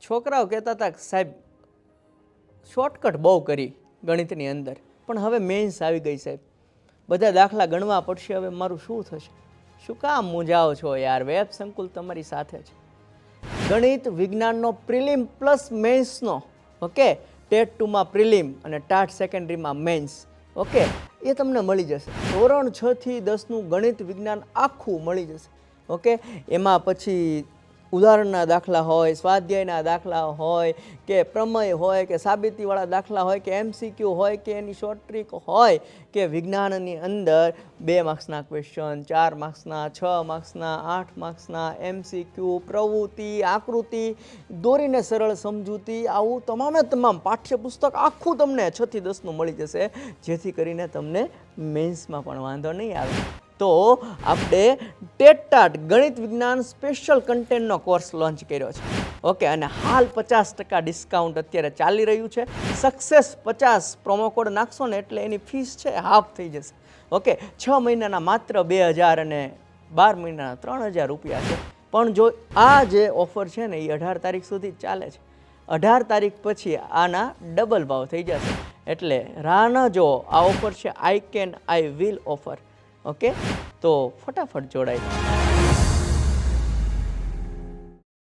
છોકરાઓ કહેતા હતા કે સાહેબ શોર્ટકટ બહુ કરી ગણિતની અંદર, પણ હવે મેન્સ આવી ગઈ સાહેબ, બધા દાખલા ગણવા પડશે, હવે મારું શું થશે? શું કામ મૂંઝાઓ છો યાર? વેબ સંકુલ તમારી સાથે છે. ગણિત વિજ્ઞાનનો પ્રિલિમ પ્લસ મેન્સનો, ઓકે, ટેટ 2માં પ્રિલિમ અને ટાટ સેકન્ડરીમાં મેન્સ, ઓકે, એ તમને મળી જશે. ધોરણ 6 થી 10નું ગણિત વિજ્ઞાન આખું મળી જશે, ઓકે. એમાં પછી ઉદાહરણના દાખલા હોય, સ્વાધ્યાયના દાખલા હોય, કે પ્રમેય હોય, કે સાબિતીવાળા દાખલા હોય, કે MCQ હોય, કે એની શોર્ટ ટ્રીક હોય, કે વિજ્ઞાનની અંદર 2 માર્ક્સના ક્વેશ્ચન, 4 માર્ક્સના, 6 માર્ક્સના, 8 માર્ક્સના MCQ, પ્રવૃત્તિ, આકૃતિ, દોરીને સરળ સમજૂતી, આવું તમામ પાઠ્યપુસ્તક આખું તમને 6 થી 10નું મળી જશે, જેથી કરીને તમને મેન્સમાં પણ વાંધો નહીં આવે. તો આપણે ટેટ-ટાટ ગણિત વિજ્ઞાન સ્પેશિયલ કન્ટેન્ટનો કોર્સ લોન્ચ કર્યો છે, ઓકે, અને હાલ 50% ડિસ્કાઉન્ટ અત્યારે ચાલી રહ્યું છે. સક્સેસ 50 પ્રોમો કોડ નાખશો ને એટલે એની ફીસ છે હાફ થઈ જશે, ઓકે. 6 મહિનાના માત્ર 2000 અને 12 મહિનાના 3000 રૂપિયા છે. પણ જો આ જે ઓફર છે ને એ 18 તારીખ સુધી જ ચાલે છે. 18 તારીખ પછી આના ડબલ ભાવ થઈ જશે, એટલે રાહ ન જો. આ ઓફર છે I can I will offer, okay. તો ફટાફટ જોડાઈ જાઓ.